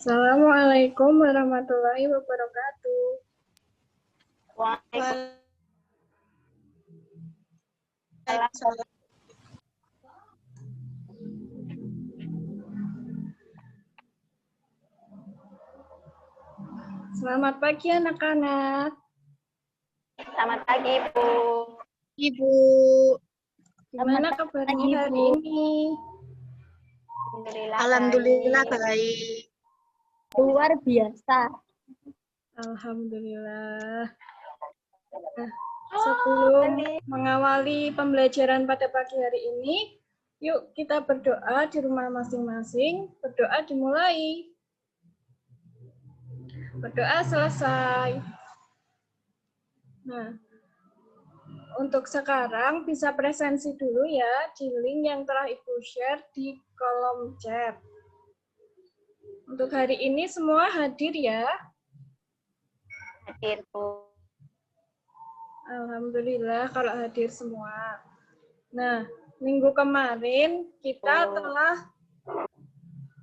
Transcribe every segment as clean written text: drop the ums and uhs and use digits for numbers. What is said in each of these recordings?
Assalamualaikum warahmatullahi wabarakatuh. Waalaikumsalam. Selamat pagi anak-anak. Selamat pagi, Bu. Ibu. Gimana kabarnya hari ini? Alhamdulillah baik. Luar biasa. Alhamdulillah. Nah, sebelum mengawali pembelajaran pada pagi hari ini, yuk kita berdoa di rumah masing-masing. Berdoa dimulai. Berdoa selesai. Nah, untuk sekarang bisa presensi dulu ya di link yang telah Ibu share di kolom chat. Untuk hari ini semua hadir ya? Hadir, Bu. Alhamdulillah kalau hadir semua. Nah, minggu kemarin kita telah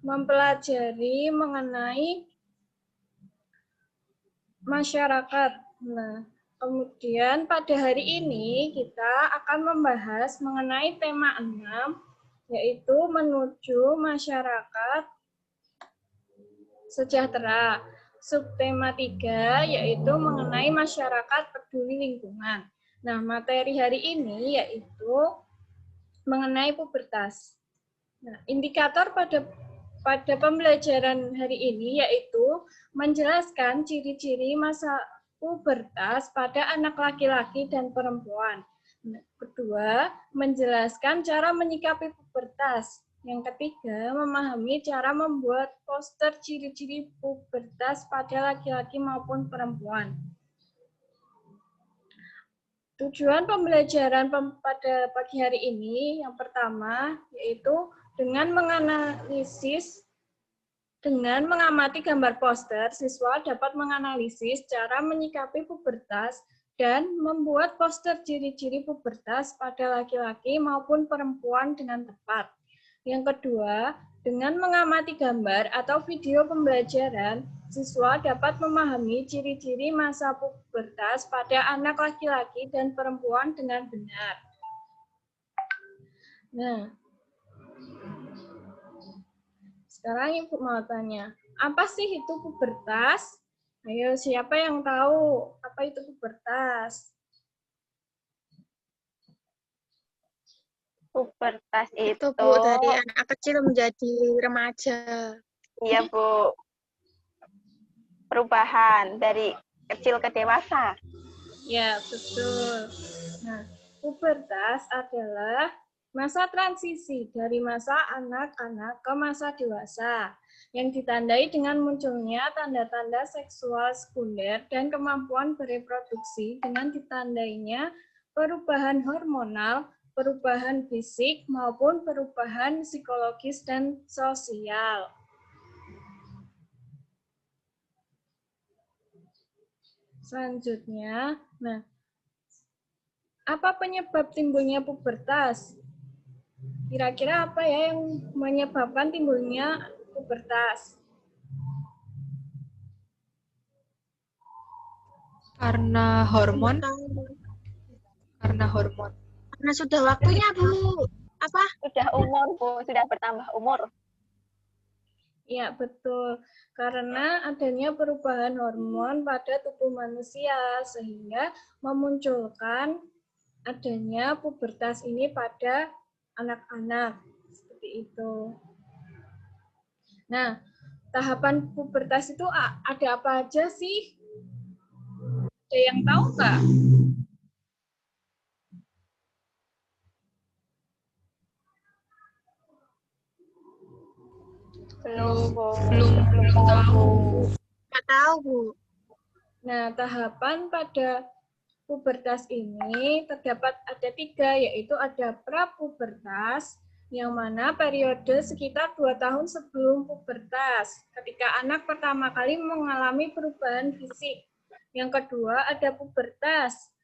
mempelajari mengenai masyarakat. Nah, kemudian pada hari ini kita akan membahas mengenai tema 6, yaitu menuju masyarakat sejahtera. Subtema 3 yaitu mengenai masyarakat peduli lingkungan. Nah, materi hari ini yaitu mengenai pubertas. Nah, indikator pada pembelajaran hari ini yaitu menjelaskan ciri-ciri masa pubertas pada anak laki-laki dan perempuan. Kedua, menjelaskan cara menyikapi pubertas. Yang ketiga, memahami cara membuat poster ciri-ciri pubertas pada laki-laki maupun perempuan. Tujuan pembelajaran pada pagi hari ini yang pertama yaitu dengan mengamati gambar poster, siswa dapat menganalisis cara menyikapi pubertas dan membuat poster ciri-ciri pubertas pada laki-laki maupun perempuan dengan tepat. Yang kedua, dengan mengamati gambar atau video pembelajaran, siswa dapat memahami ciri-ciri masa pubertas pada anak laki-laki dan perempuan dengan benar. Nah, sekarang Ibu mau tanya, apa sih itu pubertas? Ayo, siapa yang tahu apa itu pubertas? Pubertas Itu Bu, dari anak kecil menjadi remaja. Iya, Bu. Perubahan dari kecil ke dewasa. Ya, betul. Nah, pubertas adalah masa transisi dari masa anak-anak ke masa dewasa yang ditandai dengan munculnya tanda-tanda seksual sekunder dan kemampuan bereproduksi dengan ditandainya perubahan hormonal, perubahan fisik, maupun perubahan psikologis dan sosial. Selanjutnya, nah, apa penyebab timbulnya pubertas? Kira-kira apa ya yang menyebabkan timbulnya pubertas? Karena hormon. Karena sudah waktunya Bu. Apa? Sudah umur, Bu. Sudah bertambah umur. Ya, betul. Karena adanya perubahan hormon pada tubuh manusia sehingga memunculkan adanya pubertas ini pada anak-anak. Seperti itu. Nah, tahapan pubertas itu ada apa aja sih? Ada yang tahu nggak? Belum tahu. Nggak tahu Bu. Nah, tahapan pada pubertas ini terdapat ada 3, yaitu ada prapubertas, yang mana periode sekitar 2 tahun sebelum pubertas, ketika anak pertama kali mengalami perubahan fisik. Yang kedua ada pubertas,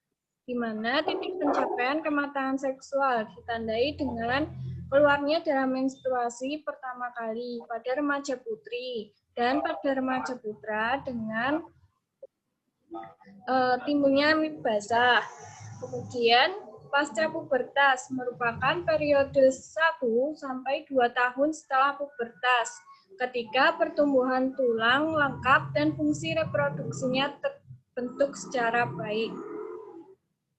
di mana titik pencapaian kematangan seksual ditandai dengan keluarnya darah menstruasi pertama kali pada remaja putri. Dan pada remaja putra dengan timbulnya mimpi basah. Kemudian pasca pubertas merupakan periode 1 sampai 2 tahun setelah pubertas, ketika pertumbuhan tulang lengkap dan fungsi reproduksinya terbentuk secara baik.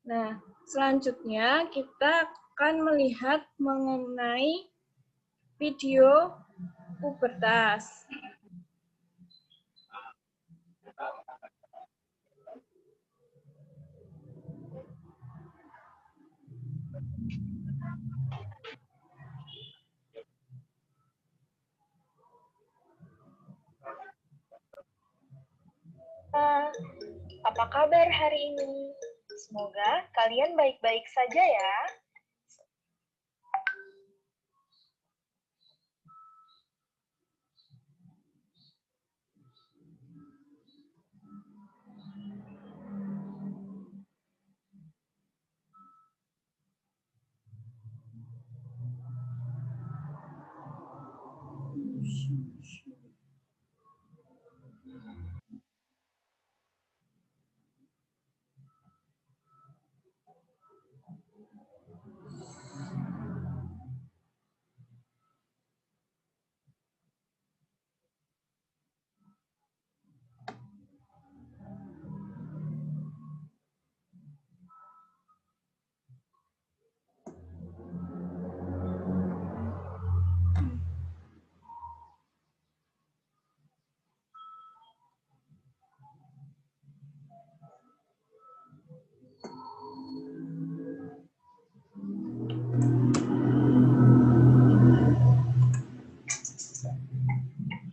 Nah, selanjutnya kita akan melihat mengenai video pubertas. Apa kabar hari ini? Semoga kalian baik-baik saja ya.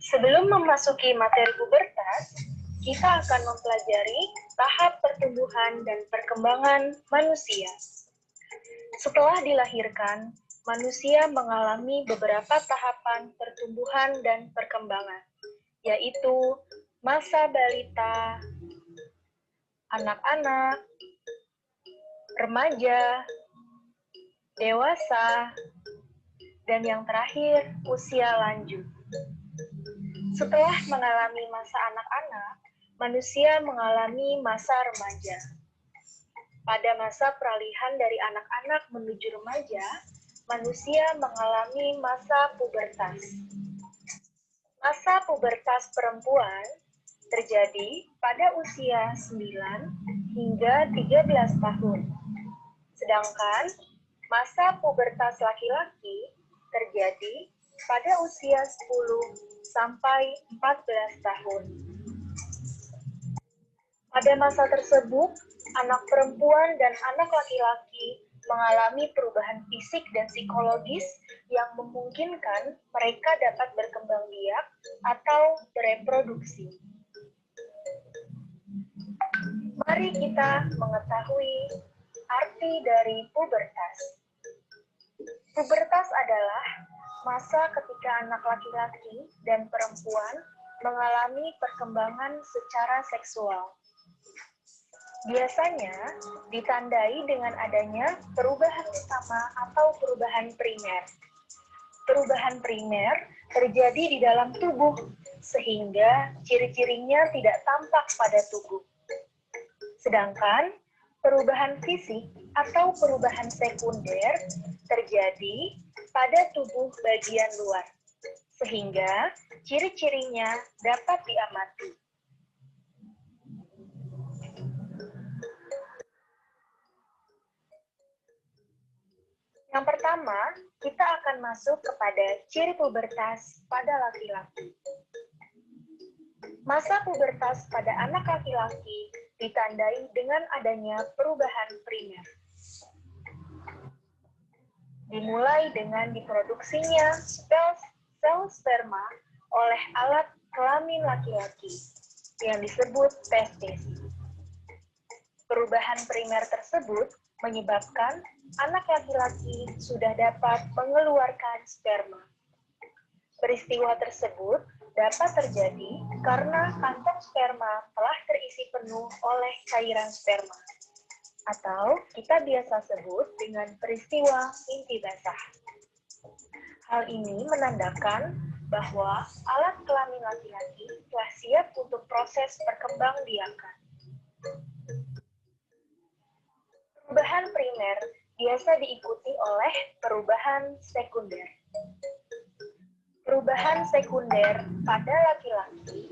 Sebelum memasuki materi pubertas, kita akan mempelajari tahap pertumbuhan dan perkembangan manusia. Setelah dilahirkan, manusia mengalami beberapa tahapan pertumbuhan dan perkembangan, yaitu masa balita, anak-anak, remaja, dewasa, dan yang terakhir, usia lanjut. Setelah mengalami masa anak-anak, manusia mengalami masa remaja. Pada masa peralihan dari anak-anak menuju remaja, manusia mengalami masa pubertas. Masa pubertas perempuan terjadi pada usia 9 hingga 13 tahun. Sedangkan masa pubertas laki-laki terjadi pada usia 10 sampai 14 tahun. Pada masa tersebut, anak perempuan dan anak laki-laki mengalami perubahan fisik dan psikologis yang memungkinkan mereka dapat berkembang biak atau bereproduksi. Mari kita mengetahui arti dari pubertas. Pubertas adalah masa ketika anak laki-laki dan perempuan mengalami perkembangan secara seksual. Biasanya ditandai dengan adanya perubahan utama atau perubahan primer. Perubahan primer terjadi di dalam tubuh, sehingga ciri-cirinya tidak tampak pada tubuh. Sedangkan perubahan fisik atau perubahan sekunder terjadi pada tubuh bagian luar, sehingga ciri-cirinya dapat diamati. Yang pertama, kita akan masuk kepada ciri pubertas pada laki-laki. Masa pubertas pada anak laki-laki ditandai dengan adanya perubahan primer. Dimulai dengan diproduksinya sel sperma oleh alat kelamin laki-laki yang disebut testis. Perubahan primer tersebut menyebabkan anak laki-laki sudah dapat mengeluarkan sperma. Peristiwa tersebut dapat terjadi karena kantong sperma telah terisi penuh oleh cairan sperma, atau kita biasa sebut dengan peristiwa mimpi basah. Hal ini menandakan bahwa alat kelamin laki-laki telah siap untuk proses perkembangbiakan. Perubahan primer biasa diikuti oleh perubahan sekunder. Perubahan sekunder pada laki-laki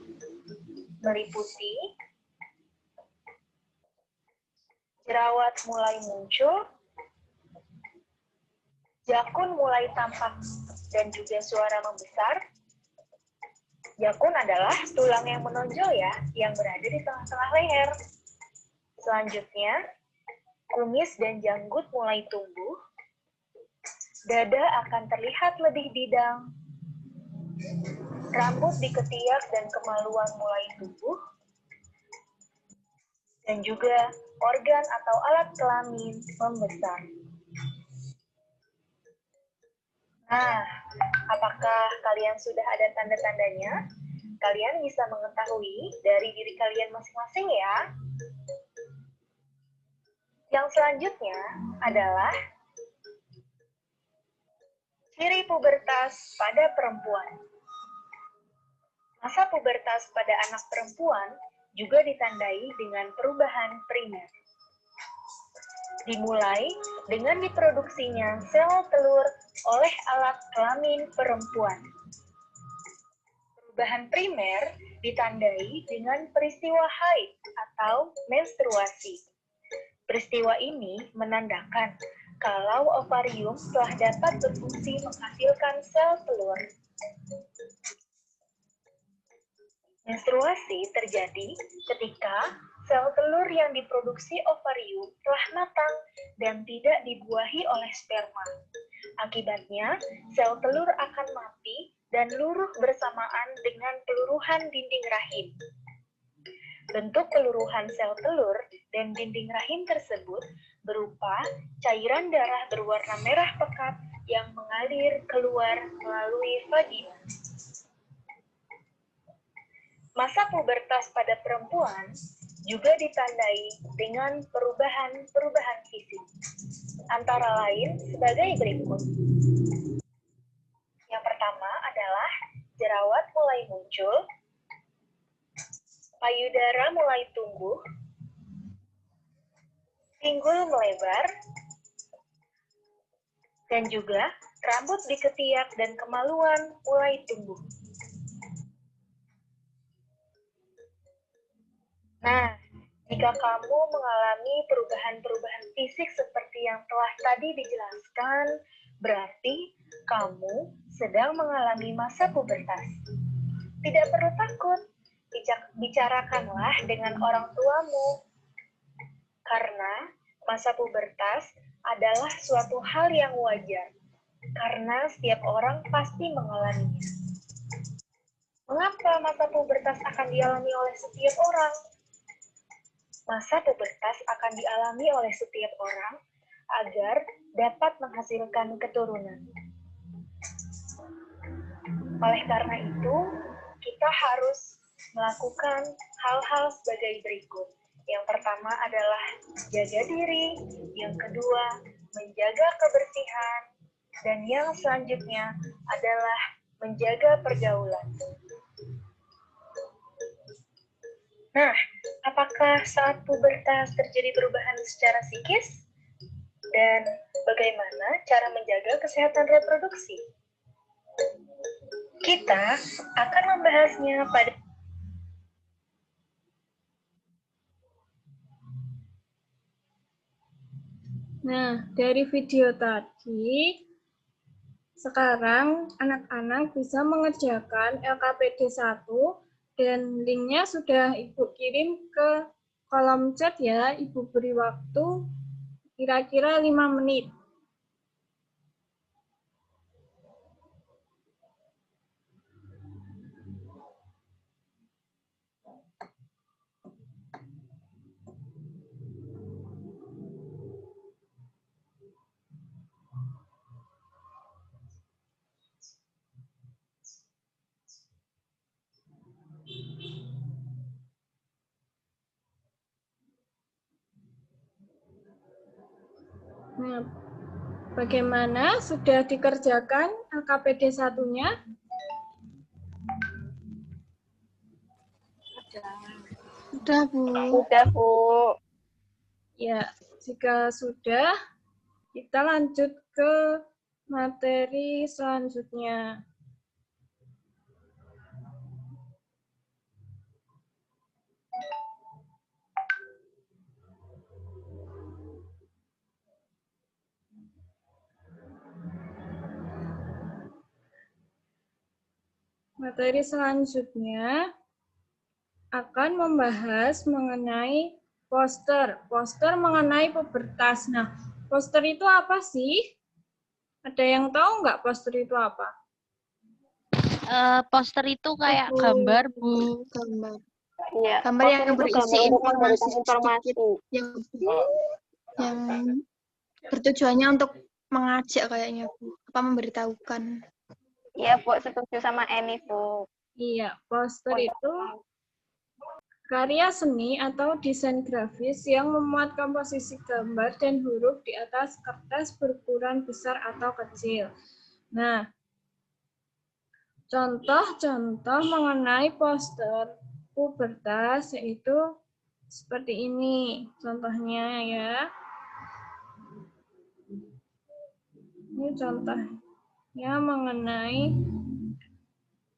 meliputi jerawat mulai muncul, jakun mulai tampak dan juga suara membesar. Jakun adalah tulang yang menonjol ya, yang berada di tengah-tengah leher. Selanjutnya, kumis dan janggut mulai tumbuh. Dada akan terlihat lebih bidang. Rambut di ketiak dan kemaluan mulai tumbuh. Dan juga organ atau alat kelamin membesar. Nah, apakah kalian sudah ada tanda-tandanya? Kalian bisa mengetahui dari diri kalian masing-masing ya. Yang selanjutnya adalah ciri pubertas pada perempuan. Masa pubertas pada anak perempuan juga ditandai dengan perubahan primer. Dimulai dengan diproduksinya sel telur oleh alat kelamin perempuan. Perubahan primer ditandai dengan peristiwa haid atau menstruasi. Peristiwa ini menandakan kalau ovarium telah dapat berfungsi menghasilkan sel telur. Menstruasi terjadi ketika sel telur yang diproduksi ovarium telah matang dan tidak dibuahi oleh sperma. Akibatnya, sel telur akan mati dan luruh bersamaan dengan peluruhan dinding rahim. Bentuk peluruhan sel telur dan dinding rahim tersebut berupa cairan darah berwarna merah pekat yang mengalir keluar melalui vagina. Masa pubertas pada perempuan juga ditandai dengan perubahan fisik, antara lain sebagai berikut. Yang pertama adalah jerawat mulai muncul, payudara mulai tumbuh, pinggul melebar, dan juga rambut di ketiak dan kemaluan mulai tumbuh. Nah, jika kamu mengalami perubahan-perubahan fisik seperti yang telah tadi dijelaskan, berarti kamu sedang mengalami masa pubertas. Tidak perlu takut, bicarakanlah dengan orang tuamu. Karena masa pubertas adalah suatu hal yang wajar, karena setiap orang pasti mengalaminya. Mengapa masa pubertas akan dialami oleh setiap orang? Masa pubertas akan dialami oleh setiap orang agar dapat menghasilkan keturunan. Oleh karena itu, kita harus melakukan hal-hal sebagai berikut. Yang pertama adalah jaga diri, yang kedua menjaga kebersihan, dan yang selanjutnya adalah menjaga pergaulan. Nah, apakah saat pubertas terjadi perubahan secara psikis? Dan bagaimana cara menjaga kesehatan reproduksi? Kita akan membahasnya pada Nah, dari video tadi, sekarang anak-anak bisa mengerjakan LKPD 1 dan linknya sudah Ibu kirim ke kolom chat ya. Ibu beri waktu kira-kira 5 menit. Nah, bagaimana? Sudah dikerjakan LKPD 1-nya? Udah, Bu. Udah, Bu. Ya, jika sudah, kita lanjut ke materi selanjutnya. Materi selanjutnya akan membahas mengenai poster. Poster mengenai pubertas. Nah, poster itu apa sih? Ada yang tahu nggak poster itu apa? Poster itu kayak gambar, Bu. Gambar. Iya. Gambar yang Poster itu berisi gambar untuk informasi memberikan informasi. sedikit yang bertujuannya untuk mengajak kayaknya, Bu. Apa memberitahukan. Iya, Bu, setuju sama Eni, Bu. Iya, poster itu karya seni atau desain grafis yang memuat komposisi gambar dan huruf di atas kertas berukuran besar atau kecil. Nah, contoh-contoh mengenai poster pubertas yaitu seperti ini. Contohnya ya. Ini contohnya mengenai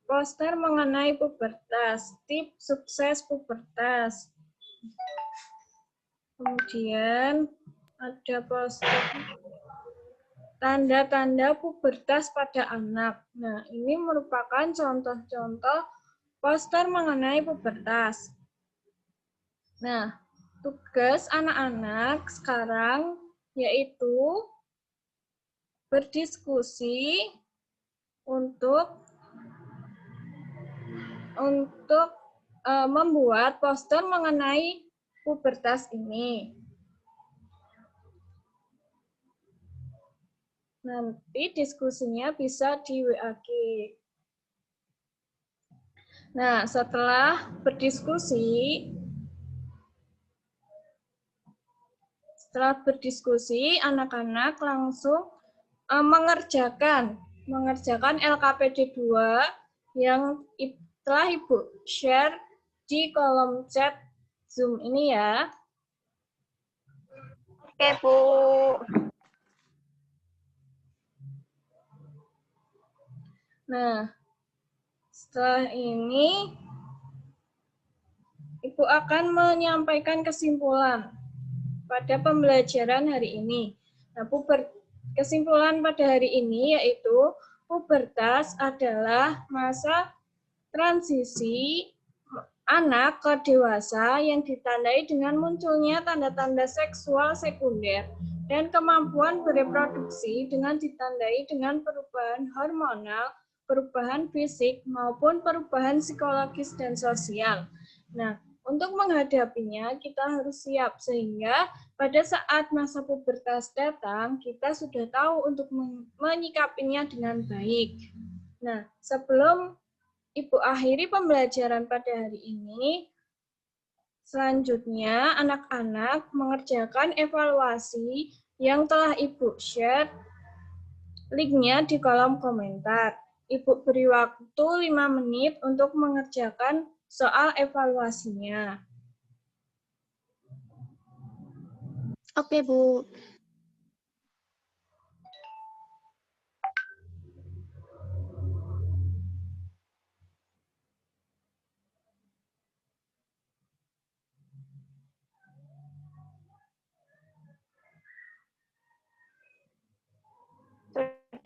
poster mengenai pubertas, tips sukses pubertas. Kemudian ada poster tanda-tanda pubertas pada anak. Nah, ini merupakan contoh-contoh poster mengenai pubertas. Nah, tugas anak-anak sekarang yaitu berdiskusi untuk membuat poster mengenai pubertas ini. Nanti diskusinya bisa di WA-G. Nah, setelah berdiskusi, anak-anak langsung mengerjakan LKPD 2 yang telah Ibu share di kolom chat Zoom ini ya. Oke, Bu. Nah, setelah ini Ibu akan menyampaikan kesimpulan pada pembelajaran hari ini. Nah, kesimpulan pada hari ini yaitu pubertas adalah masa transisi anak ke dewasa yang ditandai dengan munculnya tanda-tanda seksual sekunder dan kemampuan bereproduksi dengan ditandai dengan perubahan hormonal, perubahan fisik, maupun perubahan psikologis dan sosial. Nah, untuk menghadapinya kita harus siap sehingga pada saat masa pubertas datang, kita sudah tahu untuk menyikapinya dengan baik. Nah, sebelum Ibu akhiri pembelajaran pada hari ini, selanjutnya anak-anak mengerjakan evaluasi yang telah Ibu share linknya di kolom komentar. Ibu beri waktu 5 menit untuk mengerjakan soal evaluasinya. Oke, Bu.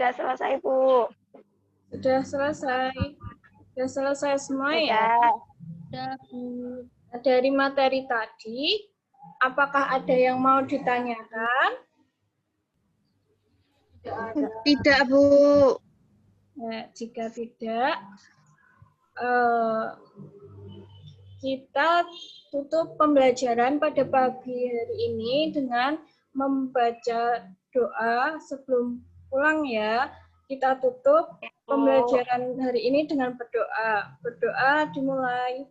Sudah selesai, Bu. Sudah selesai. Sudah selesai semua ya? Udah, Bu. Dari materi tadi, apakah ada yang mau ditanyakan? Tidak, Bu. Nah, jika tidak, kita tutup pembelajaran pada pagi hari ini dengan membaca doa sebelum pulang ya. Kita tutup pembelajaran hari ini dengan berdoa. Berdoa dimulai.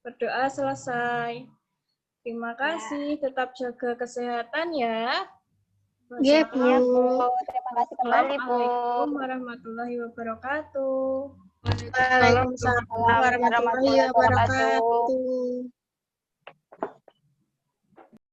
Berdoa selesai. Terima kasih. Tetap jaga kesehatan ya. Iya, Bu. Iya, Bu. Terima kasih kembali, Bu. Assalamualaikum warahmatullahi wabarakatuh. Waalaikumsalam warahmatullahi wabarakatuh.